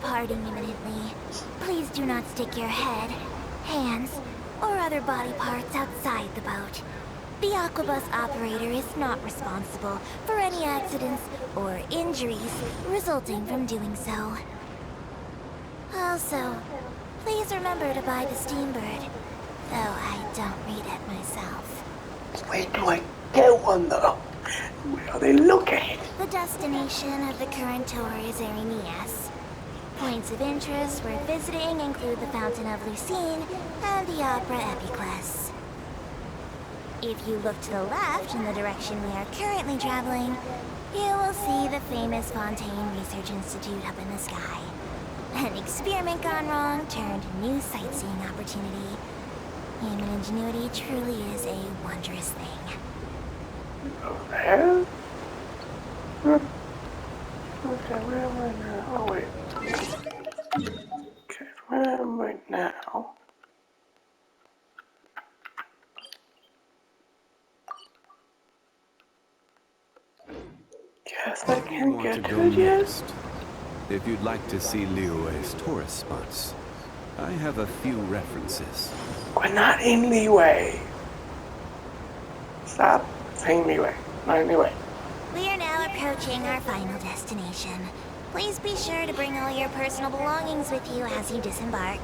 departing imminently. Please do not stick your head, hands, or other body parts outside the boat. The Aquabus operator is not responsible for any accidents or injuries resulting from doing so. Also, please remember to buy the Steambird, though I don't read it myself. Where do I get one though? Where are they located? The destination of the current tour is Erinias. Points of interest worth visiting include the Fountain of Lucine and the Opera Epiclese. If you look to the left in the direction we are currently traveling, you will see the famous Fontaine Research Institute up in the sky. An experiment gone wrong turned new sightseeing opportunity. Human ingenuity truly is a wondrous thing. Over there? Okay, where am I now? Oh wait. Okay, where am I now? Guess I can't get to it yet. If you'd like to see Liyue's tourist spots, I have a few references. We're not in Liyue. Stop saying Liyue. Not in Liyue. We are now approaching our final destination. Please be sure to bring all your personal belongings with you as you disembark.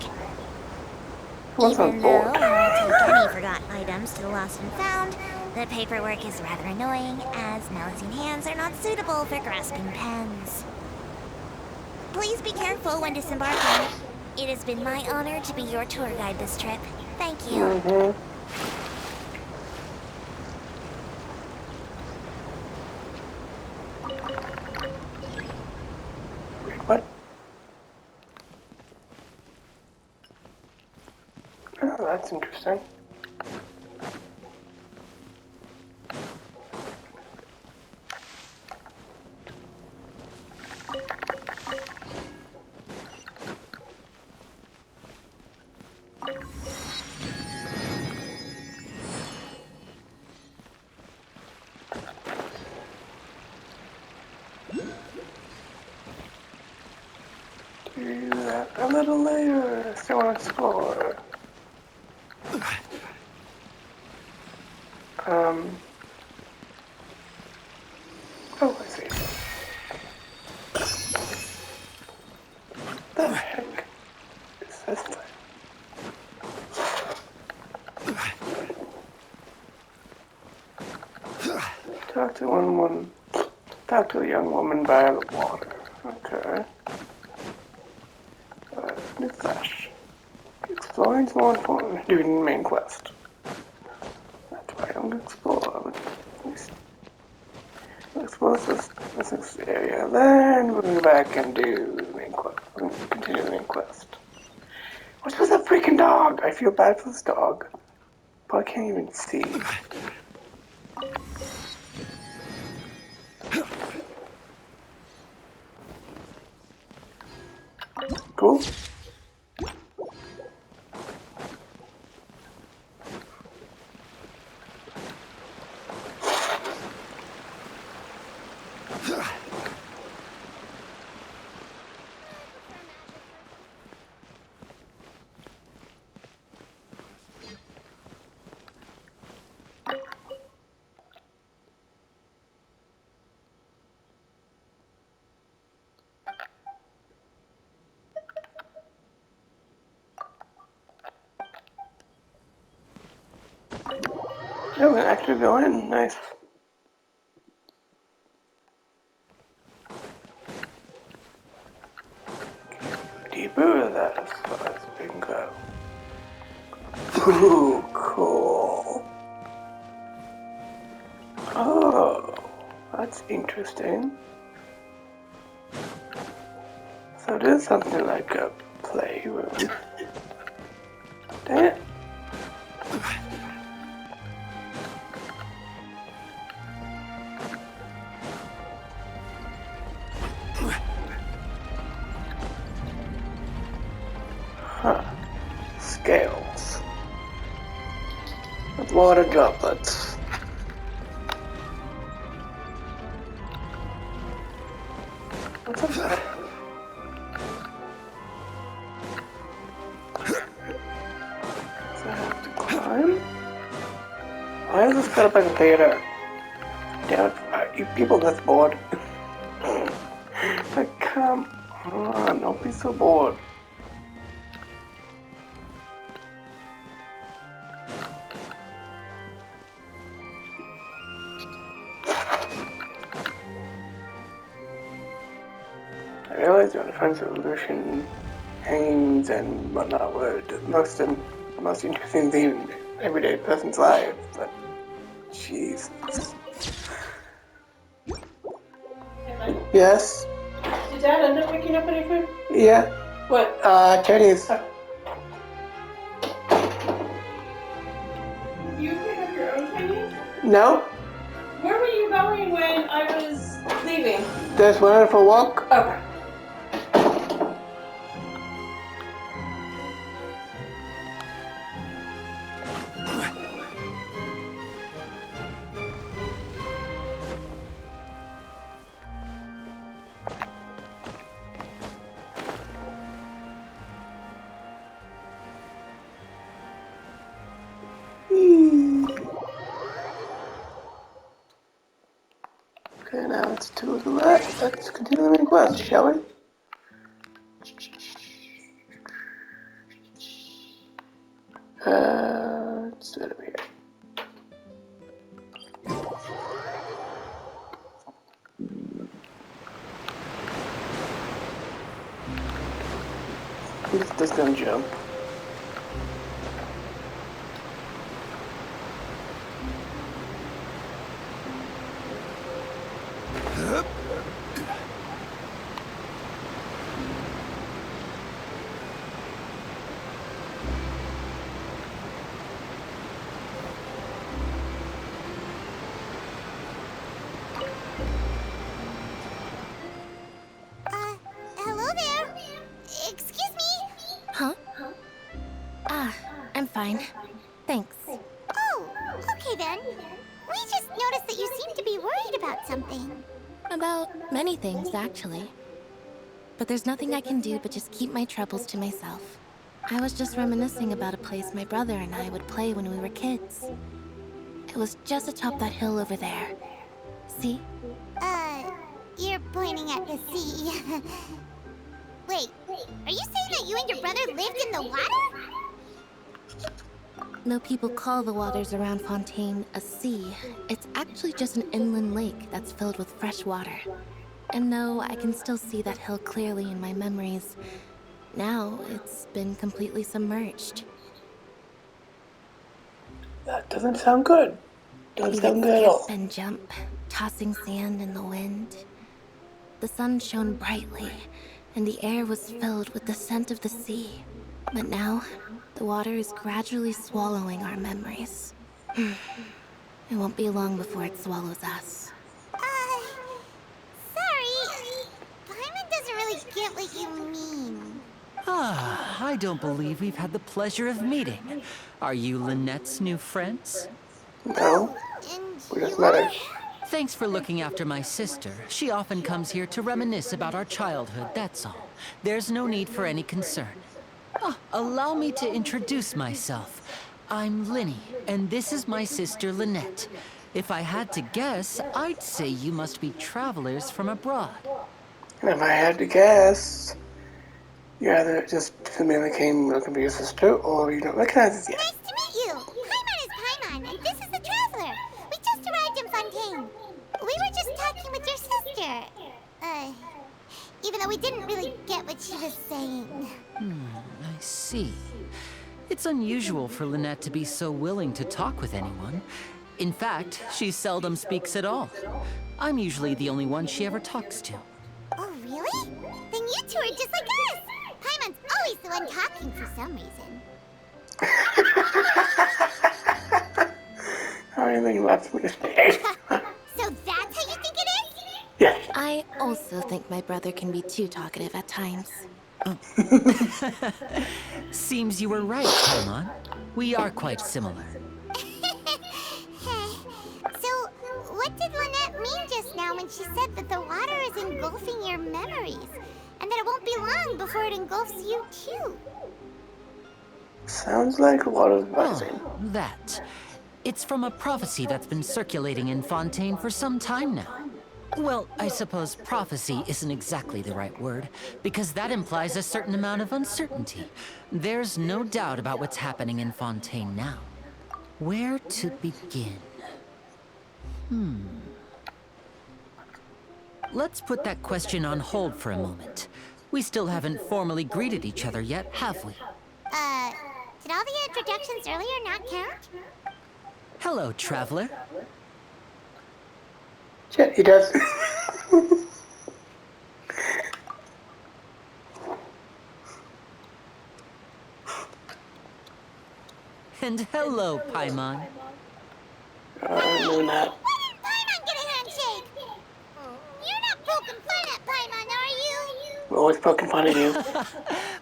Even though I won't take any forgotten items to the lost and found, the paperwork is rather annoying, as Melusine hands are not suitable for grasping pens. Please be careful when disembarking. It has been my honor to be your tour guide this trip. Thank you. What? Oh, that's interesting. Do that a little later. Still want to explore. Oh, I see. What the heck is this thing? Talk to a young woman by the water. Okay. New flash. Exploring's more important than doing the main quest. That's why I don't explore, but at least explore this area. Then we'll go back and do the main quest. We'll continue the main quest. What's with that freaking dog? I feel bad for this dog. But I can't even see. Cool. Oh, we can actually go in. Nice. Deeper, that's as far as we can go. Ooh, cool. Oh, that's interesting. So it is something like a playroom. Dang it. Huh. Scales. With water droplets. What's up there? just gotta play the theater. Damn it, you people that's bored. Like, come on, don't be so bored. I realize you're on the front solution, hangings and whatnot were the most interesting thing in everyday person's life, but jeez. Yes? Did Dad end up picking up any food? Yeah. What? Chinese. You pick up your own Chinese? No? Where were you going when I was leaving? Just went for a walk. Okay. Okay, now it's to the left. Let's continue the main quest, shall we? Let's do it over here. This does not jump. Hello there. Excuse me. Huh? I'm fine. Thanks. Oh, okay then. We just noticed that you seem to be worried about something. About many things, actually. But there's nothing I can do but just keep my troubles to myself. I was just reminiscing about a place my brother and I would play when we were kids. It was just atop that hill over there. See? You're pointing at the sea. Wait, are you saying that you and your brother lived in the water? No people call the waters around Fontaine a sea. It's actually just an inland lake that's filled with fresh water. And no, I can still see that hill clearly in my memories. Now, it's been completely submerged. That doesn't sound good. Doesn't sound good at all. And jump, tossing sand in the wind. The sun shone brightly, and the air was filled with the scent of the sea. But now, the water is gradually swallowing our memories. It won't be long before it swallows us. Sorry. Paimon doesn't really get what you mean. I don't believe we've had the pleasure of meeting. Are you Lynette's new friends? No. And We just you met are? her. Thanks for looking after my sister. She often comes here to reminisce about our childhood, that's all. There's no need for any concern. Allow me to introduce myself. I'm Linny, and this is my sister Lynette. If I had to guess, I'd say you must be travelers from abroad. And if I had to guess, you either just familiarly came looking for your sister, or you don't recognize us yet. Nice to meet you. Paimon is Paimon, and this is the Traveler. We just arrived in Fontaine. We were just talking with your sister. Even though we didn't really get what she was saying. I see. It's unusual for Lynette to be so willing to talk with anyone. In fact, she seldom speaks at all. I'm usually the only one she ever talks to. Oh, really? Then you two are just like us. Paimon's always the one talking for some reason. I don't even left me to stay. So that's how you think it is? Yes. I also think my brother can be too talkative at times. Seems you were right, Paimon. We are quite similar. So, what did Lynette mean just now when she said that the water is engulfing your memories? And that it won't be long before it engulfs you too? Sounds like a lot of buzzing. That. It's from a prophecy that's been circulating in Fontaine for some time now. Well, I suppose prophecy isn't exactly the right word, because that implies a certain amount of uncertainty. There's no doubt about what's happening in Fontaine now. Where to begin? Let's put that question on hold for a moment. We still haven't formally greeted each other yet, have we? Did all the introductions earlier not count? Hello, traveler. Yeah, he does. And hello, Paimon. No, not. Why didn't Paimon get a handshake? You're not poking fun at Paimon, are you? We're always poking fun at you.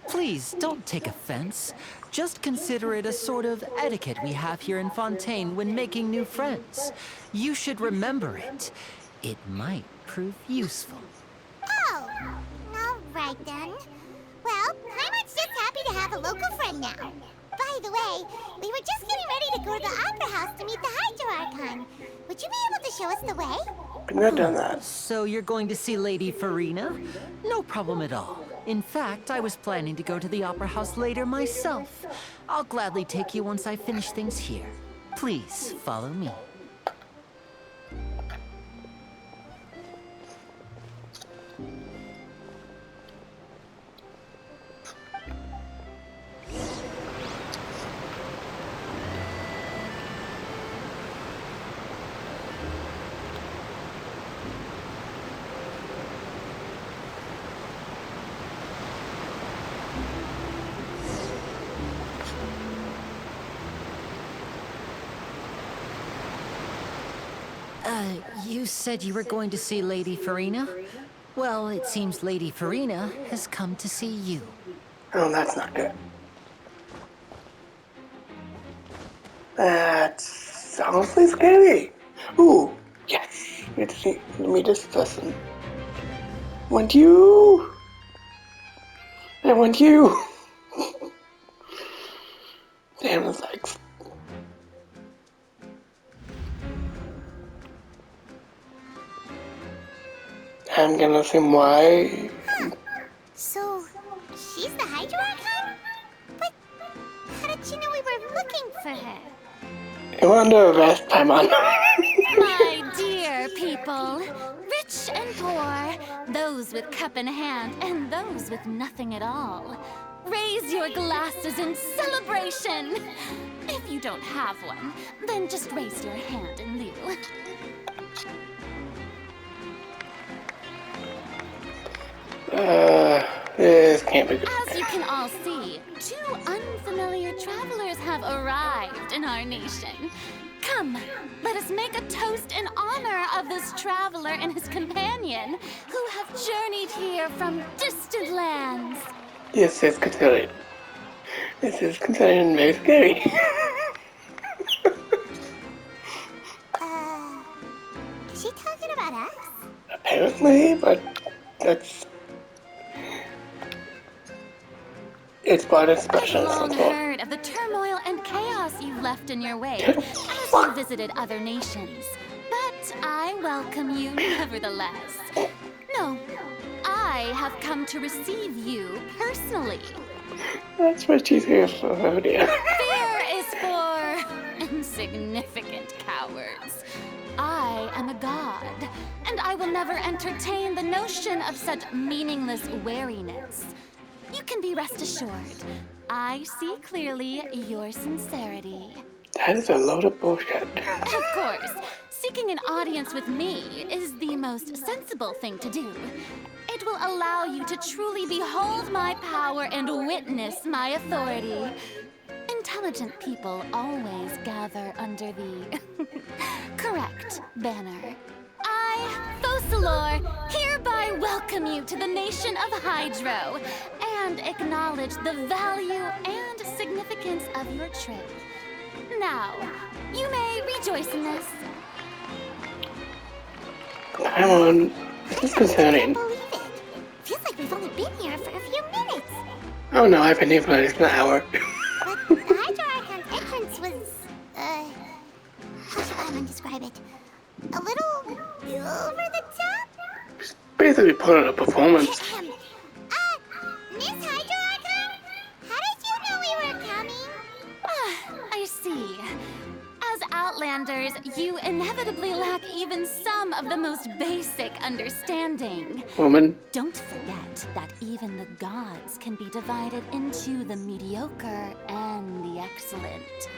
Please, don't take offense. Just consider it a sort of etiquette we have here in Fontaine when making new friends. You should remember it. It might prove useful. Oh, all right then. Well, Paimon's just happy to have a local friend now. By the way, we were just getting ready to go to the Opera House to meet the Hydro Archon. Would you be able to show us the way? Been there, done that. So you're going to see Lady Farina? No problem at all. In fact, I was planning to go to the Opera House later myself. I'll gladly take you once I finish things here. Please, follow me. You said you were going to see Lady Farina? Well, it seems Lady Farina has come to see you. Oh, that's not good. That's honestly scary. Ooh, yes. Let me just listen. Want you? I want you. Damn, it's like. I'm gonna assume why. So, she's the Hydro Archon? But how did she know we were looking for her? You want to arrest Paimon? My dear people, rich and poor, those with cup in hand and those with nothing at all, raise your glasses in celebration. If you don't have one, then just raise your hand in lieu. This can't be good. As you can all see, two unfamiliar travelers have arrived in our nation. Come, let us make a toast in honor of this traveler and his companion who have journeyed here from distant lands. This is considered very scary. Is she talking about us? Apparently, but that's. It's part of special. I've long That's all. heard of the turmoil and chaos you've left in your wake as you visited other nations. But I welcome you nevertheless. No, I have come to receive you personally. That's what she's here for. Oh dear. Fear is for insignificant cowards. I am a god, and I will never entertain the notion of such meaningless wariness. You can be rest assured, I see clearly your sincerity. That is a load of bullshit. Of course, seeking an audience with me is the most sensible thing to do. It will allow you to truly behold my power and witness my authority. Intelligent people always gather under the correct banner. I, Focalor, hereby welcome you to the nation of Hydro and acknowledge the value and significance of your trip. Now, you may rejoice in this. Come on. This is concerning. Can't believe it. Feels like we've only been here for a few minutes. Oh no, I've been here for at least an hour. But the Hydro Archon's entrance was, basically put on a performance. Miss Hydro-Archon? How did you know we were coming? I see. As Outlanders, you inevitably lack even some of the most basic understanding. Woman. Don't forget that even the gods can be divided into the mediocre and the excellent.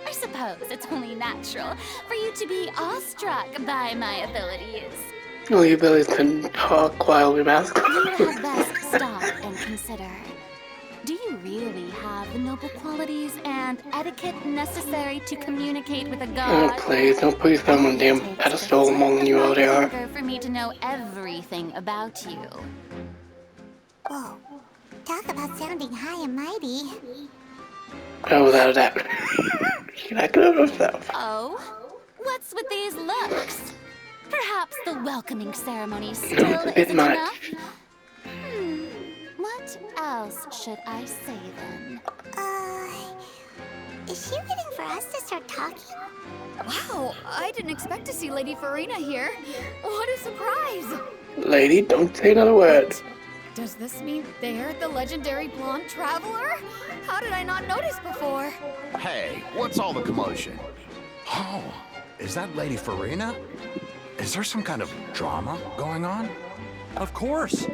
I suppose it's only natural for you to be awestruck by my abilities. Well, you abilities can talk while we mask. You had best stop and consider. Do you really have the noble qualities and etiquette necessary to communicate with a god? Oh, please, don't put yourself on a damn pedestal more than you already are. For me to know everything about you. Whoa. Talk about sounding high and mighty. Oh, without a doubt. You're not good at yourself. Oh? What's with these looks? Perhaps the welcoming ceremony still No, it's a bit isn't much. enough? What else should I say then? Is she waiting for us to start talking? Wow, I didn't expect to see Lady Farina here. What a surprise! Lady, don't say another word. Does this mean they're the legendary blonde traveler? How did I not notice before? Hey, what's all the commotion? Oh, is that Lady Farina? Is there some kind of drama going on? Of course.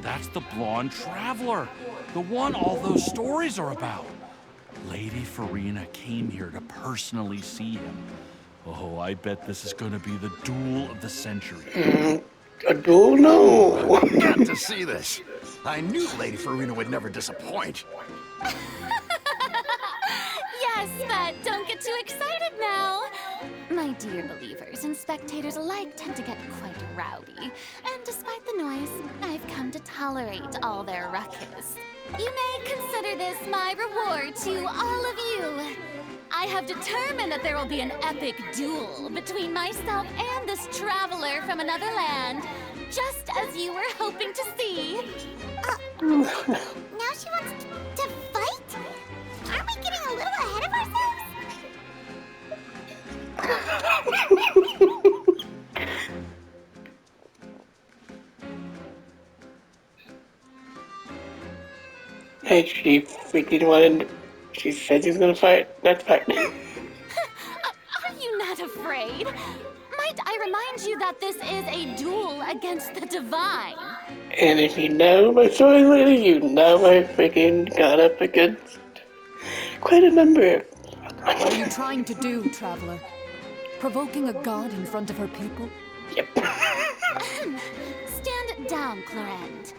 That's the blonde traveler. The one all those stories are about. Lady Farina came here to personally see him. Oh, I bet this is going to be the duel of the century. A duel? No. I've got to see this. I knew Lady Farina would never disappoint. Yes, but don't get too excited now. My dear believers and spectators alike tend to get quite rowdy. And despite the noise, I've come to tolerate all their ruckus. You may consider this my reward to all of you. I have determined that there will be an epic duel between myself and this traveler from another land, just as you were hoping to see. Now she wants to fight? Aren't we getting a little ahead of ourselves? Hey, she freaking wanted. She said she's gonna fight. Let's fight. Are you not afraid? Might I remind you that this is a duel against the divine? And if you know my story, lady, you know I freaking got up against quite a number. What are you trying to do, traveler? Provoking a god in front of her people? Yep. Stand down, Clorend.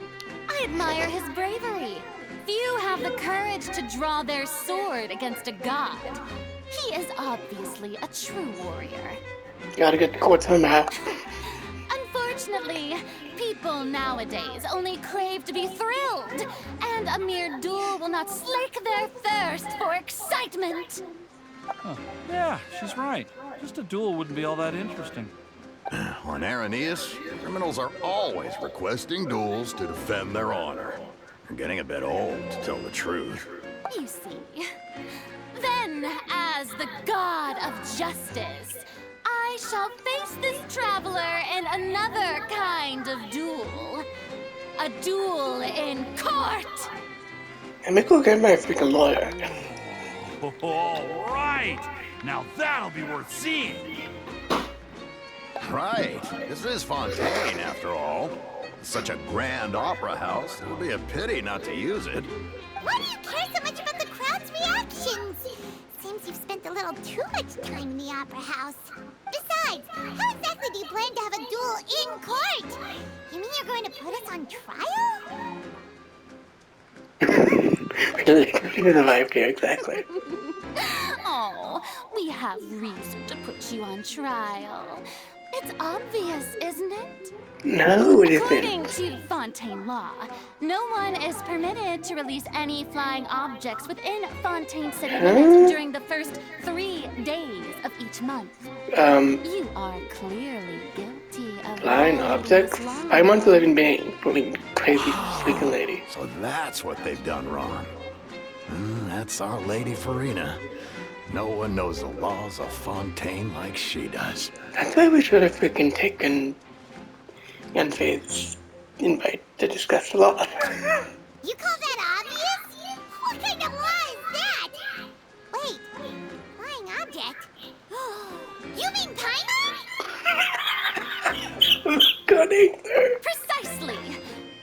I admire his bravery. Few have the courage to draw their sword against a god. He is obviously a true warrior. Gotta get the court somehow. Unfortunately, people nowadays only crave to be thrilled, and a mere duel will not slake their thirst for excitement. Huh. Yeah, she's right. Just a duel wouldn't be all that interesting. On Araneus, criminals are always requesting duels to defend their honor. They're getting a bit old, to tell the truth. You see. Then, as the god of justice, I shall face this traveler in another kind of duel. A duel in court! And me go get my freaking lawyer. All right. Now that'll be worth seeing. Right. This is Fontaine, after all. It's such a grand opera house. It would be a pity not to use it. Why do you care so much about the crowd's reactions? Seems you've spent a little too much time in the opera house. Besides, how exactly do you plan to have a duel in court? You mean you're going to put us on trial? Really the vibe here, exactly. Oh, we have reason to put you on trial. It's obvious, isn't it? No, it According isn't. to Fontaine law, no one is permitted to release any flying objects within Fontaine city limits during the first 3 days of each month. You are clearly guilty of Flying violating objects? this law. I'm onto living being, moving crazy freaking lady. So that's what they've done wrong. That's our Lady Farina. No one knows the laws of Fontaine like she does. That's why we should have freaking taken Yanfei's invite to discuss a lot. You call that obvious? What kind of law is that? Wait, flying object? You mean Paimon? Good answer. Precisely.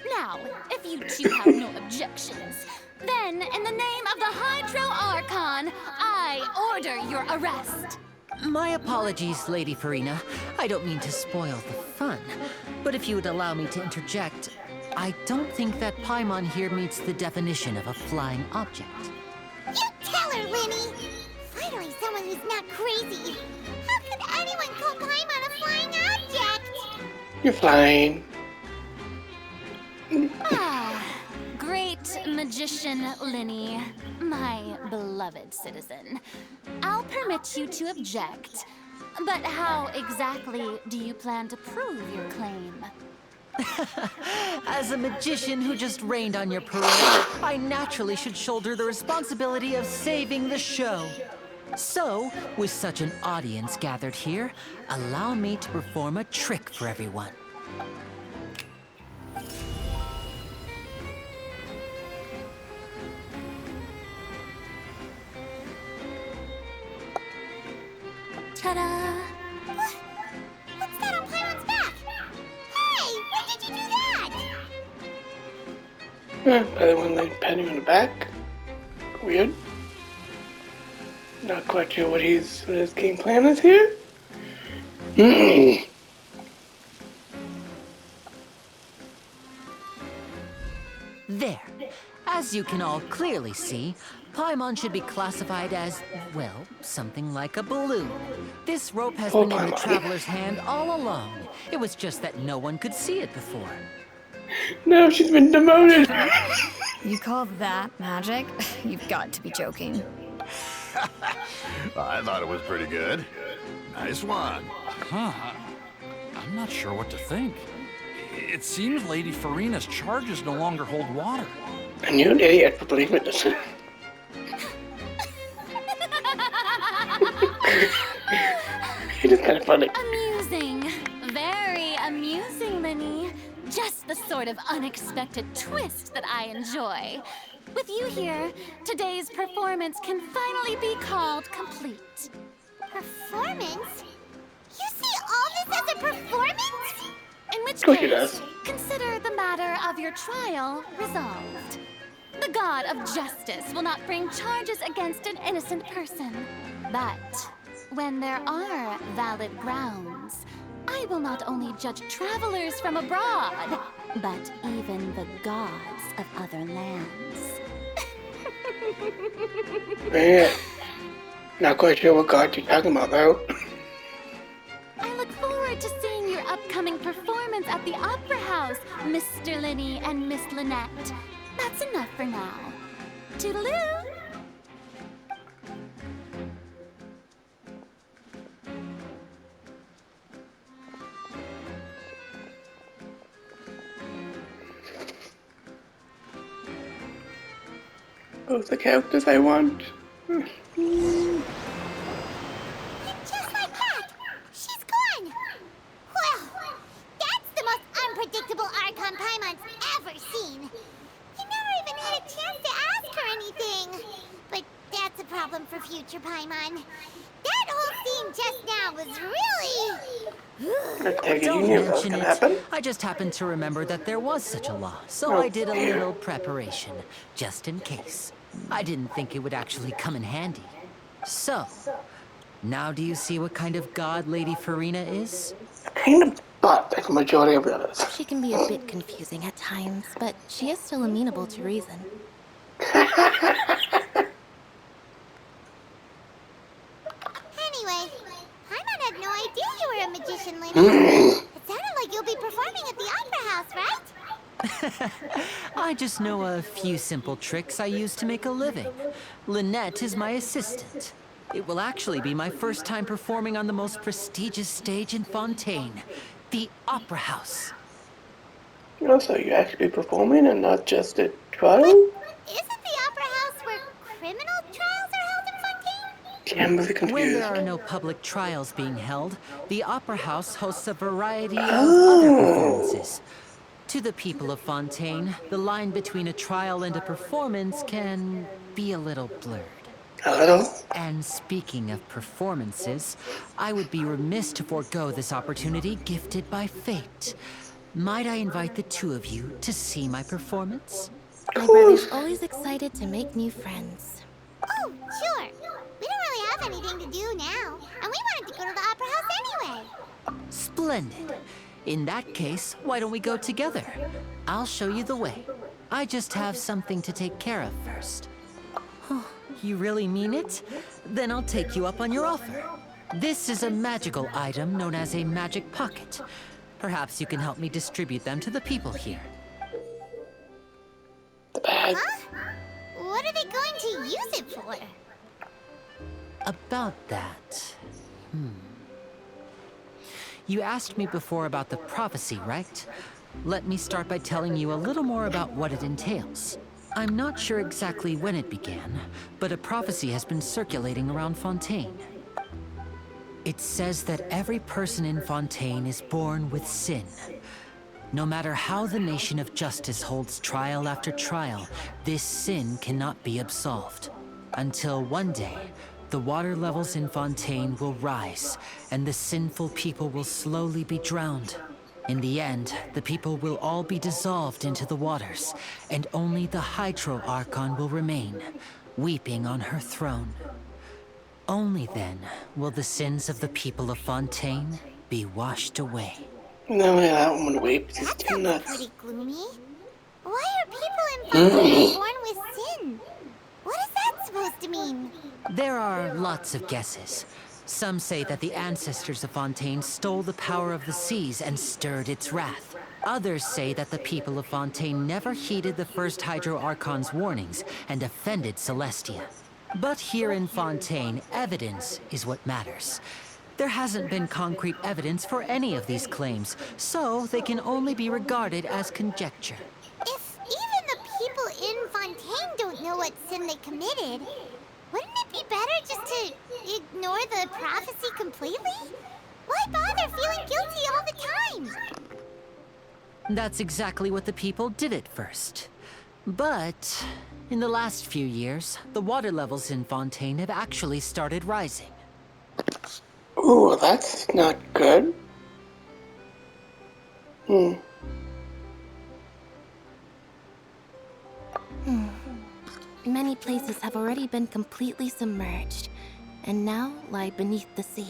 Now, if you two have no objections, then in the name of the Hydro Archon, I order your arrest. My apologies, Lady Farina. I don't mean to spoil the fun. But if you would allow me to interject, I don't think that Paimon here meets the definition of a flying object. You tell her, Linny! Finally someone who's not crazy. How could anyone call Paimon a flying object? You're fine. Ah, great magician Linny, my beloved citizen. I'll permit you to object, but how exactly do you plan to prove your claim? As a magician who just rained on your parade, I naturally should shoulder the responsibility of saving the show. So, with such an audience gathered here, allow me to perform a trick for everyone. Ta-da! What's that on Paimon's back? Hey, when did you do that? By the one like patting on the back. Weird. Not quite sure what his game plan is here. There. As you can all clearly see, Paimon should be classified as, well, something like a balloon. This rope has been in the Traveler's hand all along. It was just that no one could see it before. No, she's been demoted. You call that magic? You've got to be joking. I thought it was pretty good. Nice one. Huh. I'm not sure what to think. It seems Lady Farina's charges no longer hold water. And you're an idiot for believing this. It is kind of funny. Amusing. Very amusing, Linny. Just the sort of unexpected twist that I enjoy. With you here, today's performance can finally be called complete. Performance? You see all this as a performance? In which course he case, does. consider the matter of your trial resolved. The god of justice will not bring charges against an innocent person. But when there are valid grounds, I will not only judge travelers from abroad, but even the gods of other lands. Man, not quite sure what god you're talking about though. I look forward to seeing your upcoming performance at the Opera House, Mr. Linny and Miss Lynette. That's enough for now. Toodaloo! Those are the characters I want. Just like that, she's gone. Well, that's the most unpredictable Archon Paimon's ever seen. You never even had a chance to ask her anything. But that's a problem for future Paimon. That whole scene just now was really... I take it you Don't knew that was mention gonna it. happen. I just happened to remember that there was such a law, so I did a little preparation, just in case. I didn't think it would actually come in handy. So, now do you see what kind of god Lady Farina is? Kind of butt like the majority of the others. She can be a bit confusing at times, but she is still amenable to reason. Anyway, Paimon had no idea you were a magician, Linny. It sounded like you'll be performing at the Opera House, right? I just know a few simple tricks I use to make a living. Lynette is my assistant. It will actually be my first time performing on the most prestigious stage in Fontaine, the Opera House. Also, you actually performing and not just a trial? Isn't the Opera House where criminal trials are held in Fontaine? Yeah, I'm really confused. When there are no public trials being held, the Opera House hosts a variety of other performances. To the people of Fontaine, the line between a trial and a performance can be a little blurred. A little? And speaking of performances, I would be remiss to forego this opportunity gifted by fate. Might I invite the two of you to see my performance? My brother's always excited to make new friends. Oh, sure. We don't really have anything to do now, and we wanted to go to the Opera House anyway. Splendid. In that case, why don't we go together? I'll show you the way. I just have something to take care of first. You really mean it? Then I'll take you up on your offer. This is a magical item known as a magic pocket. Perhaps you can help me distribute them to the people here. The bag. Huh? What are they going to use it for? About that... You asked me before about the prophecy, right? Let me start by telling you a little more about what it entails. I'm not sure exactly when it began, but a prophecy has been circulating around Fontaine. It says that every person in Fontaine is born with sin. No matter how the nation of justice holds trial after trial, this sin cannot be absolved. Until one day, the water levels in Fontaine will rise, and the sinful people will slowly be drowned. In the end, the people will all be dissolved into the waters, and only the Hydro Archon will remain, weeping on her throne. Only then will the sins of the people of Fontaine be washed away. No way that woman weeps. It's That too sounds nuts. pretty gloomy. Why are people in Fontaine born with sin? What is that supposed to mean? There are lots of guesses. Some say that the ancestors of Fontaine stole the power of the seas and stirred its wrath. Others say that the people of Fontaine never heeded the first Hydro Archon's warnings and offended Celestia. But here in Fontaine, evidence is what matters. There hasn't been concrete evidence for any of these claims, so they can only be regarded as conjecture. If even the people in Fontaine don't know what sin they committed, wouldn't it be better just to ignore the prophecy completely? Why bother feeling guilty all the time? That's exactly what the people did at first. But in the last few years, the water levels in Fontaine have actually started rising. Ooh, that's not good. Many places have already been completely submerged, and now lie beneath the sea.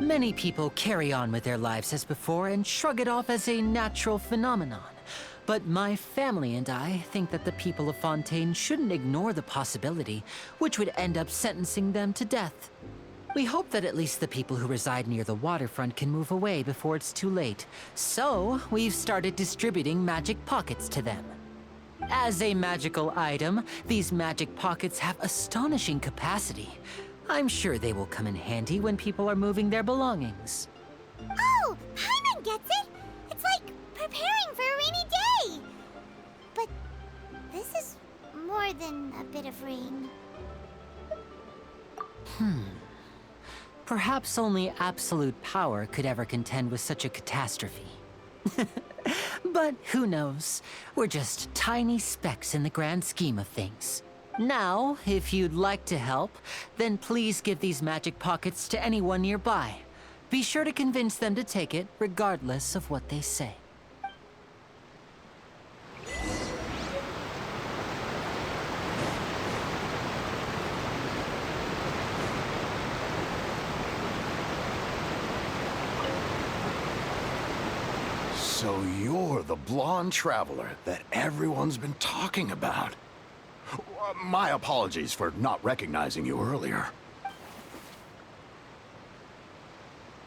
Many people carry on with their lives as before and shrug it off as a natural phenomenon. But my family and I think that the people of Fontaine shouldn't ignore the possibility, which would end up sentencing them to death. We hope that at least the people who reside near the waterfront can move away before it's too late. So, we've started distributing magic pockets to them. As a magical item, these magic pockets have astonishing capacity. I'm sure they will come in handy when people are moving their belongings. Oh, Paimon gets it! It's like preparing for a rainy day! But this is more than a bit of rain. Perhaps only absolute power could ever contend with such a catastrophe. But who knows? We're just tiny specks in the grand scheme of things. Now, if you'd like to help, then please give these magic pockets to anyone nearby. Be sure to convince them to take it, regardless of what they say. So you're the blonde traveler that everyone's been talking about. My apologies for not recognizing you earlier.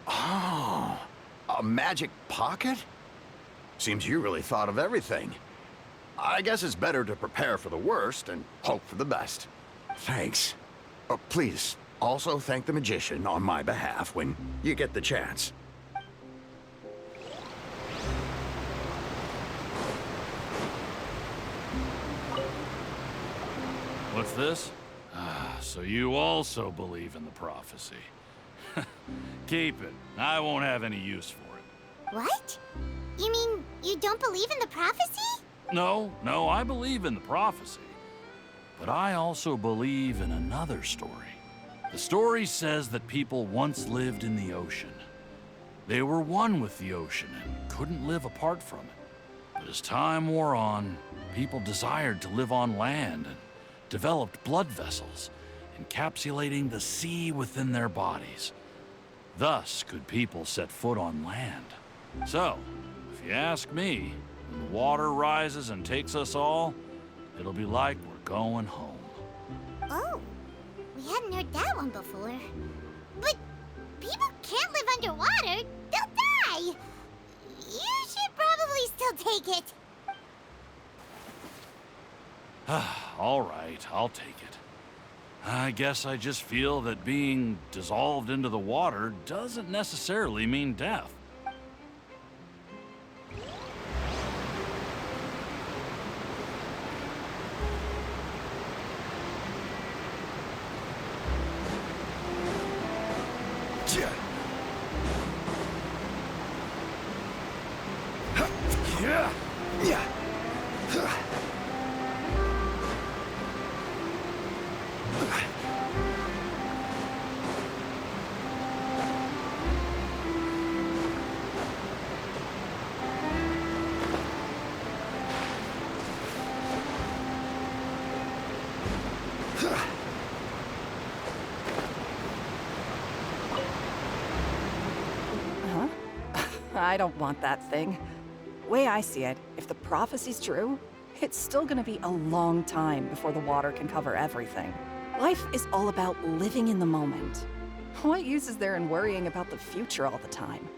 Oh, a magic pocket? Seems you really thought of everything. I guess it's better to prepare for the worst and hope for the best. Thanks. Please, also thank the magician on my behalf when you get the chance. What's this? Ah, so you also believe in the prophecy. Keep it. I won't have any use for it. What? You mean you don't believe in the prophecy? No, I believe in the prophecy. But I also believe in another story. The story says that people once lived in the ocean. They were one with the ocean and couldn't live apart from it. But as time wore on, people desired to live on land and developed blood vessels, encapsulating the sea within their bodies. Thus could people set foot on land. So, if you ask me, when the water rises and takes us all, it'll be like we're going home. Oh, we hadn't heard that one before. But people can't live underwater. They'll die. You should probably still take it. All right, I'll take it. I guess I just feel that being dissolved into the water doesn't necessarily mean death. I don't want that thing. Way I see it, if the prophecy's true, it's still gonna be a long time before the water can cover everything. Life is all about living in the moment. What use is there in worrying about the future all the time?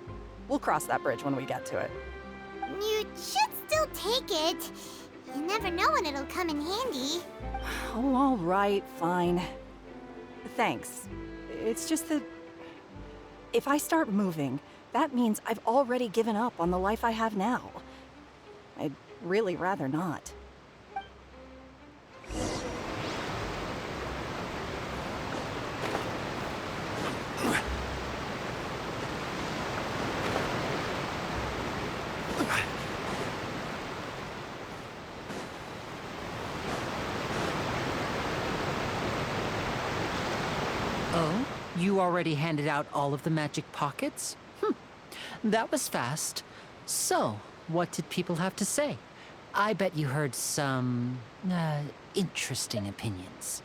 We'll cross that bridge when we get to it. You should still take it. You never know when it'll come in handy. Oh, all right, fine. Thanks. It's just that if I start moving, that means I've already given up on the life I have now. I'd really rather not. Oh? You already handed out all of the magic pockets? That was fast. So, what did people have to say? I bet you heard some, interesting opinions.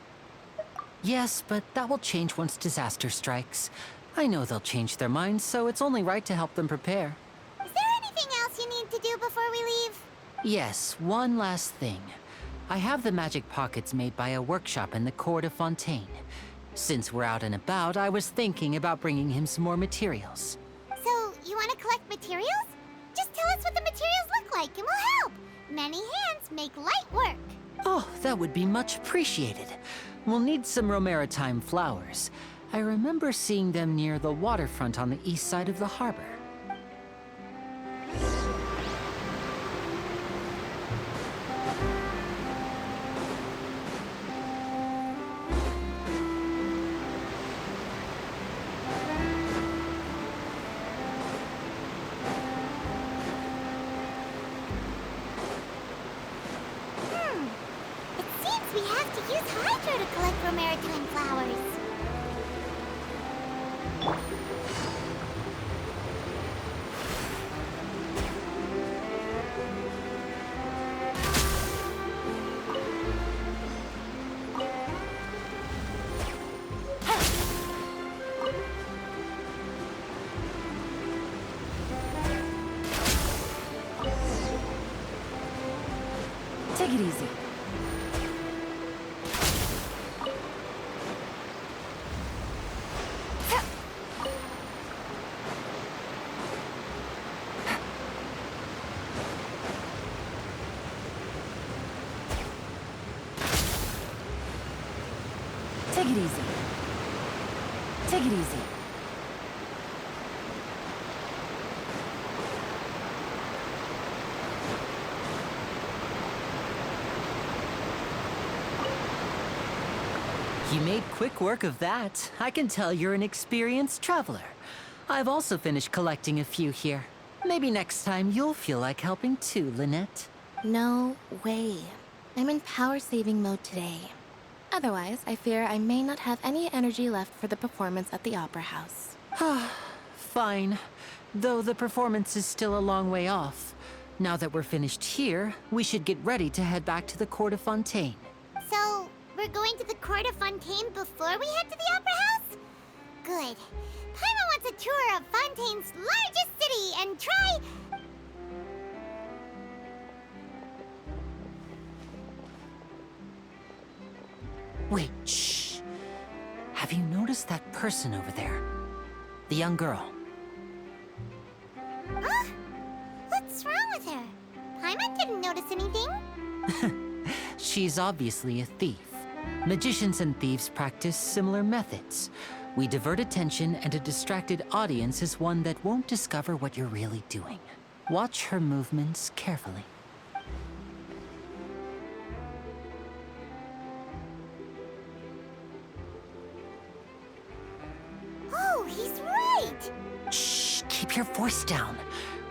Yes, but that will change once disaster strikes. I know they'll change their minds, so it's only right to help them prepare. Is there anything else you need to do before we leave? Yes, one last thing. I have the magic pockets made by a workshop in the court of Fontaine. Since we're out and about, I was thinking about bringing him some more materials. So, you want to collect materials? Just tell us what the materials look like and we'll help. Many hands make light work. Oh, that would be much appreciated. We'll need some Romaritime flowers. I remember seeing them near the waterfront on the east side of the harbor. It seems we have to use Hydro to collect Romaritime flowers. Take it easy. Take it easy. Take it easy. You made quick work of that. I can tell you're an experienced traveler. I've also finished collecting a few here. Maybe next time you'll feel like helping too, Lynette. No way. I'm in power-saving mode today. Otherwise, I fear I may not have any energy left for the performance at the Opera House. Fine. Though the performance is still a long way off. Now that we're finished here, we should get ready to head back to the Court of Fontaine. So, we're going to the Court of Fontaine before we head to the Opera House? Good. Paimon wants a tour of Fontaine's largest city and try... Wait, shh. Have you noticed that person over there? The young girl. Huh? What's wrong with her? Paimon didn't notice anything. She's obviously a thief. Magicians and thieves practice similar methods. We divert attention, and a distracted audience is one that won't discover what you're really doing. Watch her movements carefully. Oh, he's right! Shh, keep your voice down.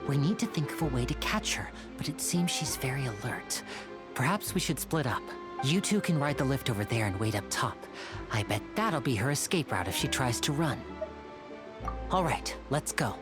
We need to think of a way to catch her, but it seems she's very alert. Perhaps we should split up. You two can ride the lift over there and wait up top. I bet that'll be her escape route if she tries to run. All right, let's go.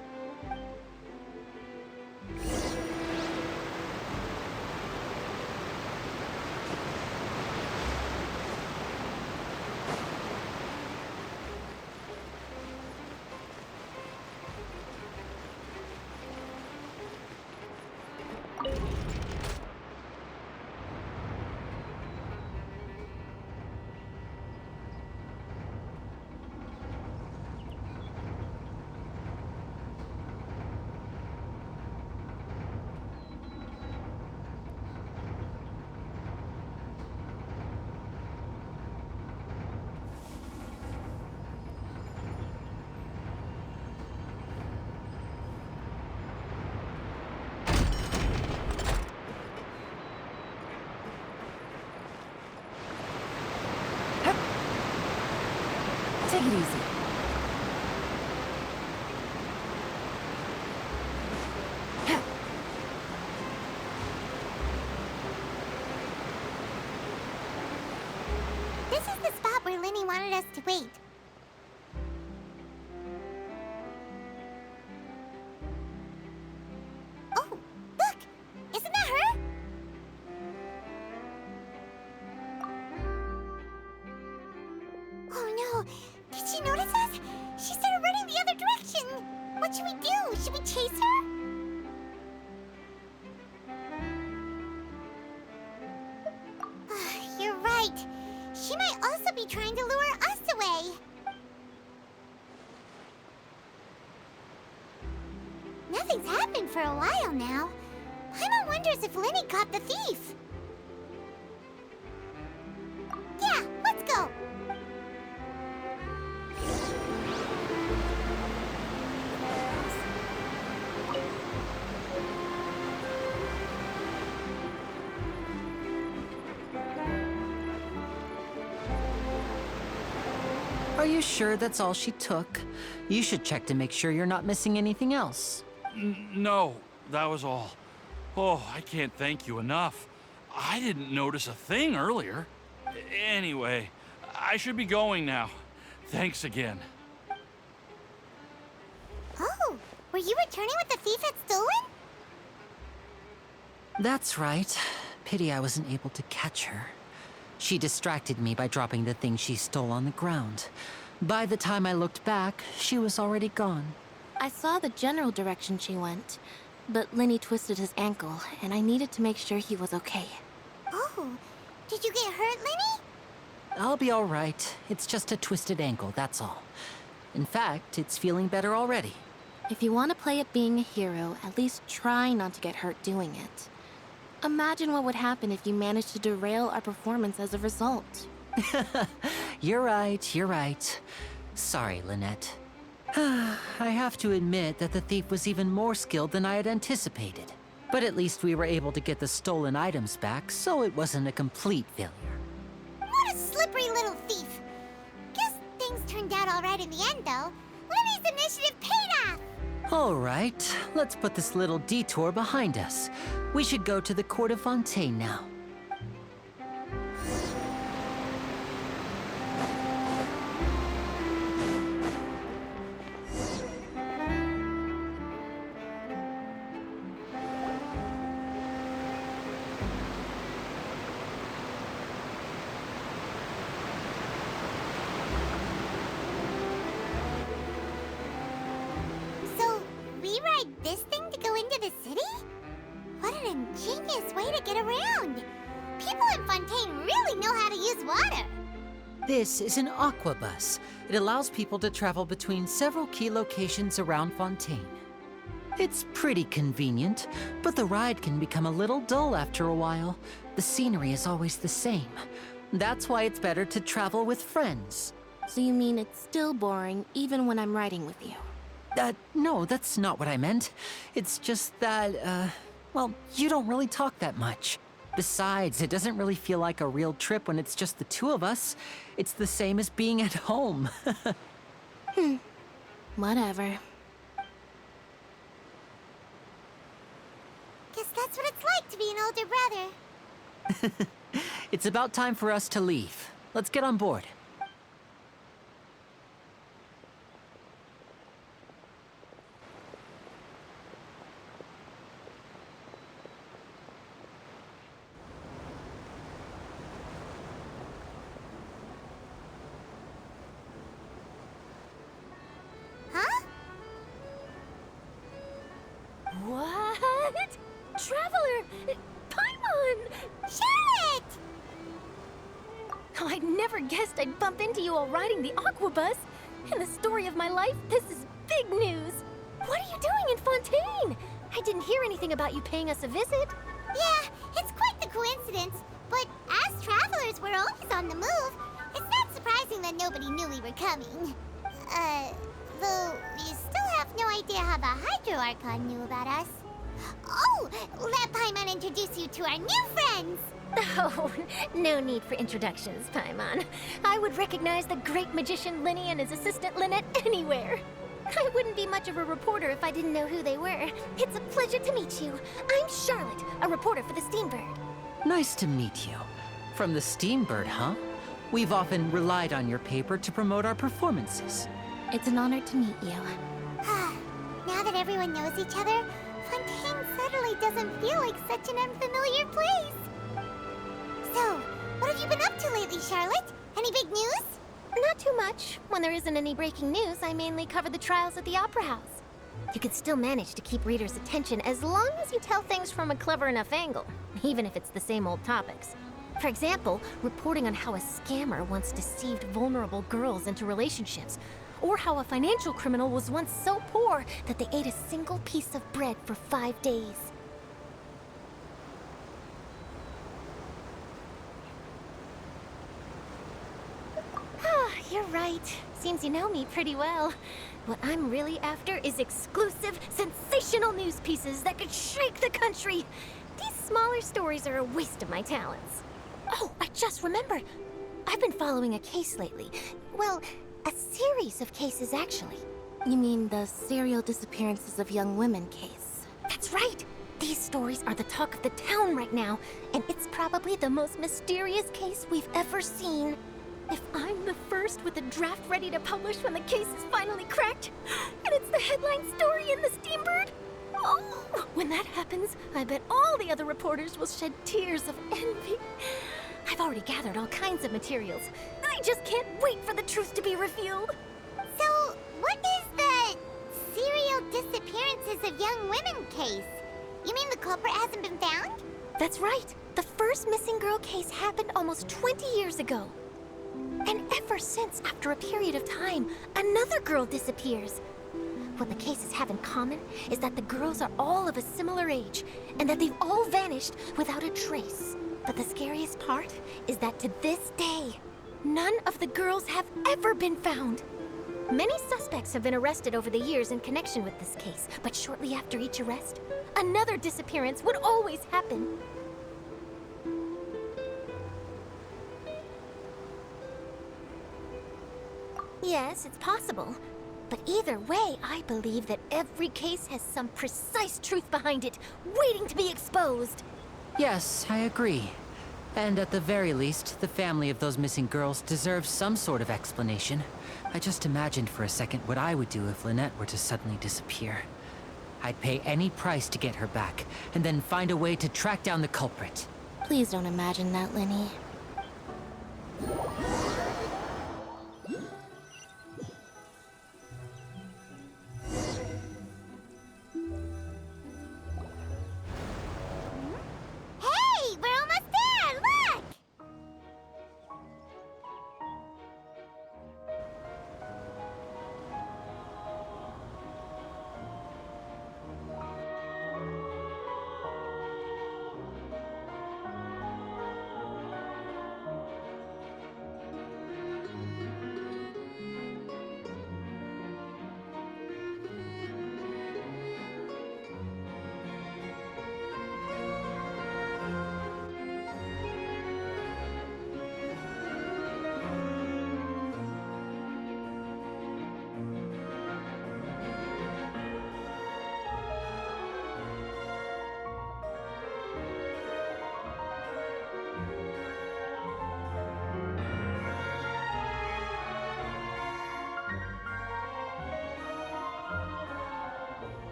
Take it easy. This is the spot where Linny wanted us to wait. Oh, look! Isn't that her? Oh no! Did she notice us? She started running the other direction! What should we do? Should we chase her? You're right. She might also be trying to lure us away. Nothing's happened for a while now. Paimon wonders if Linny caught the thief. Yeah, let's go. Are you sure that's all she took? You should check to make sure you're not missing anything else. No, that was all. Oh, I can't thank you enough. I didn't notice a thing earlier. Anyway, I should be going now. Thanks again. Oh, were you returning what the thief had stolen? That's right. Pity I wasn't able to catch her. She distracted me by dropping the thing she stole on the ground. By the time I looked back, she was already gone. I saw the general direction she went, but Linny twisted his ankle, and I needed to make sure he was okay. Oh, did you get hurt, Linny? I'll be all right. It's just a twisted ankle, that's all. In fact, it's feeling better already. If you want to play at being a hero, at least try not to get hurt doing it. Imagine what would happen if you managed to derail our performance as a result. You're right, you're right. Sorry, Lynette. I have to admit that the thief was even more skilled than I had anticipated. But at least we were able to get the stolen items back, so it wasn't a complete failure. What a slippery little thief. Guess things turned out all right in the end, though. Linny's initiative paid off. All right, let's put this little detour behind us. We should go to the Court of Fontaine now. So, we ride this thing to go into the city? What an ingenious way to get around! People in Fontaine really know how to use water! This is an aquabus. It allows people to travel between several key locations around Fontaine. It's pretty convenient, but the ride can become a little dull after a while. The scenery is always the same. That's why it's better to travel with friends. So you mean it's still boring even when I'm riding with you? No, that's not what I meant. It's just that, well, you don't really talk that much. Besides, it doesn't really feel like a real trip when it's just the two of us. It's the same as being at home. Whatever. Guess that's what it's like to be an older brother. It's about time for us to leave. Let's get on board. Huh? What? Traveler! Paimon! Charlotte! Oh, I never guessed I'd bump into you while riding the aquabus. In the story of my life, this is big news. What are you doing in Fontaine? I didn't hear anything about you paying us a visit. Yeah, it's quite the coincidence. But as travelers, we're always on the move. It's not surprising that nobody knew we were coming. Though we still have no idea how the Hydro Archon knew about us. Oh, let Paimon introduce you to our new friends. Oh, no need for introductions, Paimon. I would recognize the great magician Linny and his assistant Lynette anywhere. I wouldn't be much of a reporter if I didn't know who they were. It's a pleasure to meet you. I'm Charlotte, a reporter for the Steambird. Nice to meet you. From the Steambird, huh? We've often relied on your paper to promote our performances. It's an honor to meet you. Now that everyone knows each other, Fontaine suddenly doesn't feel like such an unfamiliar place. So, what have you been up to lately, Charlotte? Any big news? Not too much. When there isn't any breaking news, I mainly cover the trials at the Opera House. You can still manage to keep readers' attention as long as you tell things from a clever enough angle, even if it's the same old topics. For example, reporting on how a scammer once deceived vulnerable girls into relationships, or how a financial criminal was once so poor that they ate a single piece of bread for 5 days. You're right. Seems you know me pretty well. What I'm really after is exclusive, sensational news pieces that could shake the country. These smaller stories are a waste of my talents. Oh, I just remembered. I've been following a case lately. Well, a series of cases, actually. You mean the serial disappearances of young women case? That's right. These stories are the talk of the town right now, and it's probably the most mysterious case we've ever seen. If I'm the first with a draft ready to publish when the case is finally cracked, and it's the headline story in the Steambird, oh, when that happens, I bet all the other reporters will shed tears of envy. I've already gathered all kinds of materials. I just can't wait for the truth to be revealed. So, what is the serial disappearances of young women case? You mean the culprit hasn't been found? That's right. The first missing girl case happened almost 20 years ago. And ever since, after a period of time, another girl disappears. What the cases have in common is that the girls are all of a similar age, and that they've all vanished without a trace. But the scariest part is that to this day, none of the girls have ever been found. Many suspects have been arrested over the years in connection with this case, but shortly after each arrest, another disappearance would always happen. Yes, it's possible. But either way, I believe that every case has some precise truth behind it, waiting to be exposed. Yes, I agree. And at the very least, the family of those missing girls deserves some sort of explanation. I just imagined for a second what I would do if Lynette were to suddenly disappear. I'd pay any price to get her back, and then find a way to track down the culprit. Please don't imagine that, Lenny. Hey, we're almost there! Look!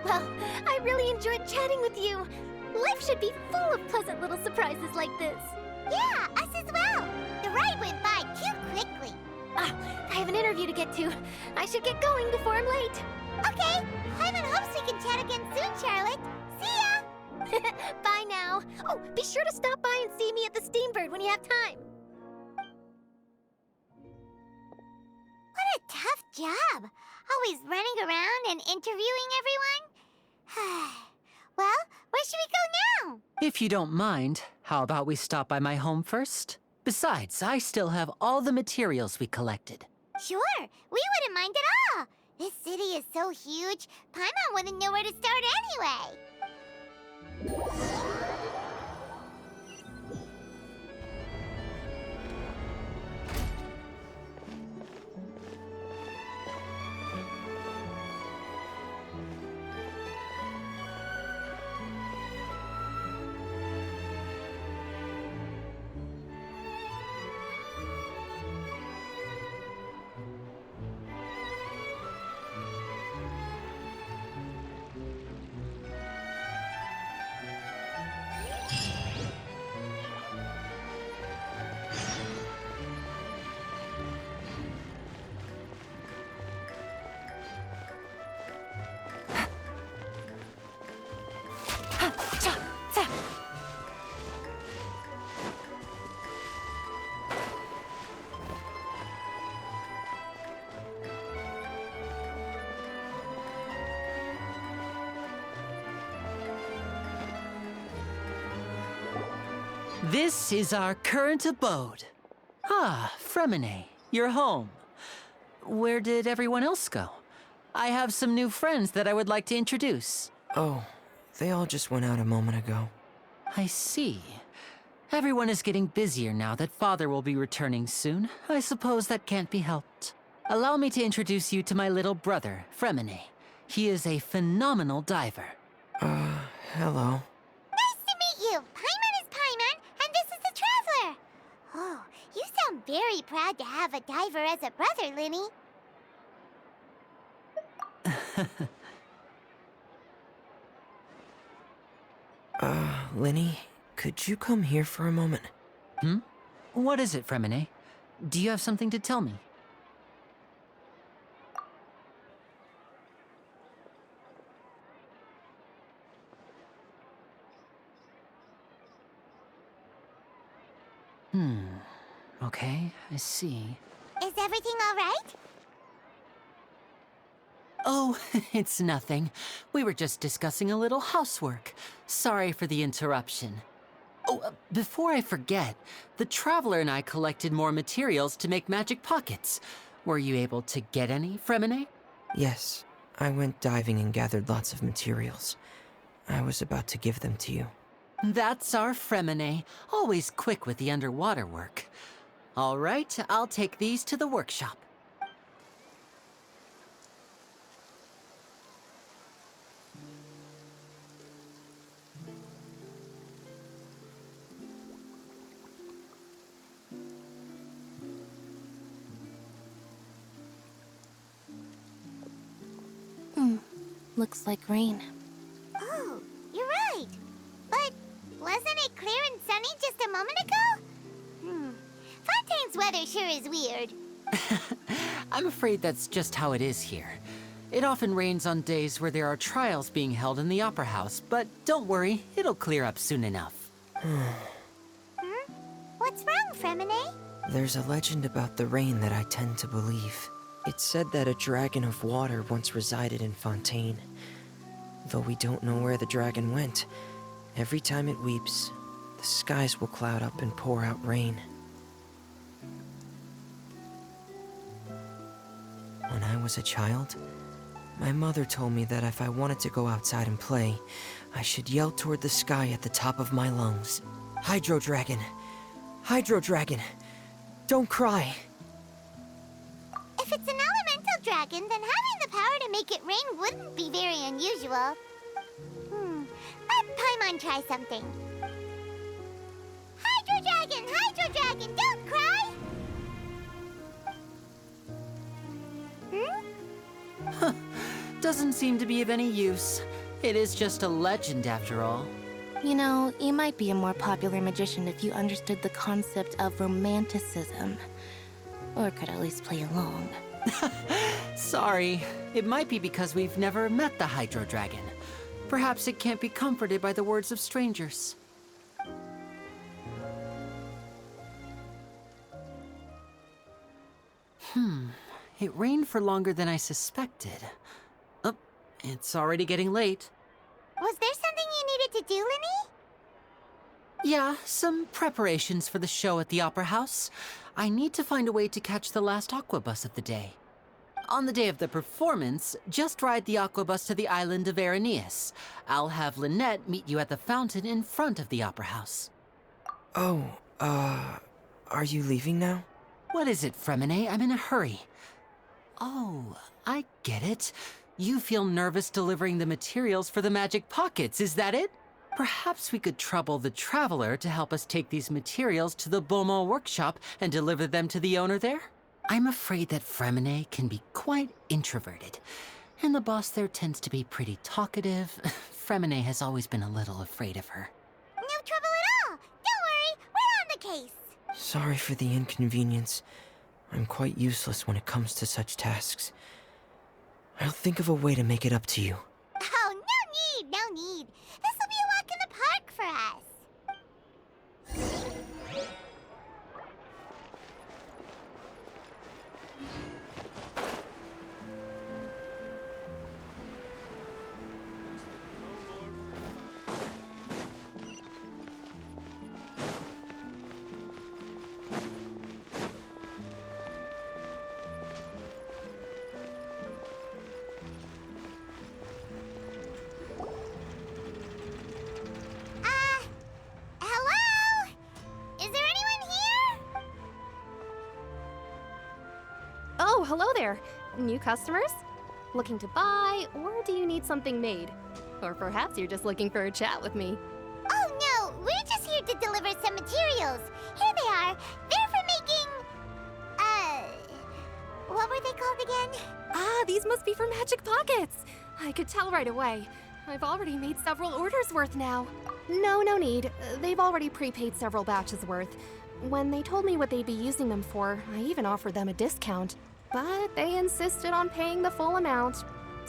Well, I really enjoyed chatting with you. Life should be full of pleasant little surprises like this. Yeah, us as well. The ride went by too quickly. Ah, I have an interview to get to. I should get going before I'm late. Okay, Hyman hopes we can chat again soon, Charlotte. See ya! Bye now. Oh, be sure to stop by and see me at the Steambird when you have time. What a tough job. Always running around and interviewing everyone. Well, where should we go now? If you don't mind, how about we stop by my home first? Besides, I still have all the materials we collected. Sure, we wouldn't mind at all. This city is so huge, Paimon wouldn't know where to start anyway. This is our current abode. Ah, Fremine, you're home. Where did everyone else go? I have some new friends that I would like to introduce. Oh, they all just went out a moment ago. I see. Everyone is getting busier now that Father will be returning soon. I suppose that can't be helped. Allow me to introduce you to my little brother, Fremine. He is a phenomenal diver. Hello. Nice to meet you. Paimon is Paimon, and this is the Traveler. Oh, you sound very proud to have a diver as a brother, Linny. Linny, could you come here for a moment? Hmm? What is it, Fremine? Do you have something to tell me? Okay, I see. Is everything all right? Oh, it's nothing. We were just discussing a little housework. Sorry for the interruption. Oh, before I forget, the Traveler and I collected more materials to make magic pockets. Were you able to get any, Fremine? Yes, I went diving and gathered lots of materials. I was about to give them to you. That's our Fremine, always quick with the underwater work. All right, I'll take these to the workshop. Looks like rain. Oh, you're right. But wasn't it clear and sunny just a moment ago? Fontaine's weather sure is weird. I'm afraid that's just how it is here. It often rains on days where there are trials being held in the Opera House, but don't worry, it'll clear up soon enough. What's wrong, Fremine? There's a legend about the rain that I tend to believe. It's said that a dragon of water once resided in Fontaine. Though we don't know where the dragon went, every time it weeps, the skies will cloud up and pour out rain. When I was a child, my mother told me that if I wanted to go outside and play, I should yell toward the sky at the top of my lungs. Hydro Dragon! Hydro Dragon! Don't cry! If it's an elemental dragon, then having the power to make it rain wouldn't be very unusual. Let Paimon try something. Hydro Dragon, don't cry! Doesn't seem to be of any use. It is just a legend after all. You know, you might be a more popular magician if you understood the concept of romanticism. Or could at least play along. Sorry. It might be because we've never met the Hydro Dragon. Perhaps it can't be comforted by the words of strangers. It rained for longer than I suspected. Oh, it's already getting late. Was there something you needed to do, Linny? Yeah, some preparations for the show at the Opera House. I need to find a way to catch the last aqua bus of the day. On the day of the performance, just ride the aqua bus to the island of Arrhenius. I'll have Lynette meet you at the fountain in front of the Opera House. Oh, are you leaving now? What is it, Fremine? I'm in a hurry. Oh, I get it. You feel nervous delivering the materials for the magic pockets, is that it? Perhaps we could trouble the Traveler to help us take these materials to the Beaumont workshop and deliver them to the owner there? I'm afraid that Fremine can be quite introverted, and the boss there tends to be pretty talkative. Fremine has always been a little afraid of her. No trouble at all! Don't worry, we're on the case! Sorry for the inconvenience. I'm quite useless when it comes to such tasks. I'll think of a way to make it up to you. Oh, no need! This'll be a walk in the park for us! Hello? Is there anyone here? Oh, hello there. New customers? Looking to buy, or do you need something made? Or perhaps you're just looking for a chat with me. Oh no, we're just here to deliver some materials. Here they are. They're for making... what were they called again? Ah, these must be for magic pockets. I could tell right away. I've already made several orders worth now. No need. They've already prepaid several batches worth. When they told me what they'd be using them for, I even offered them a discount. But they insisted on paying the full amount,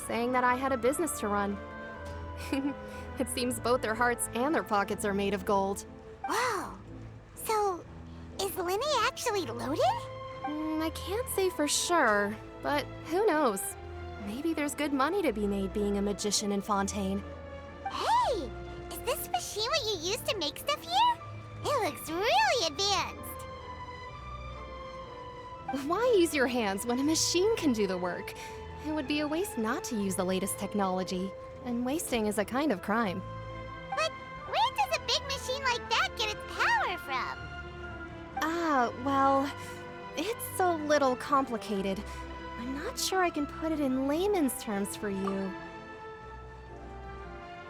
saying that I had a business to run. It seems both their hearts and their pockets are made of gold. Whoa. So, is Linny actually loaded? I can't say for sure, but who knows? Maybe there's good money to be made being a magician in Fontaine. Hey! Is this machine what you use to make stuff here? It looks really advanced. Why use your hands when a machine can do the work? It would be a waste not to use the latest technology, and wasting is a kind of crime. But where does a big machine like that get its power from? Well, it's a little complicated. I'm not sure I can put it in layman's terms for you.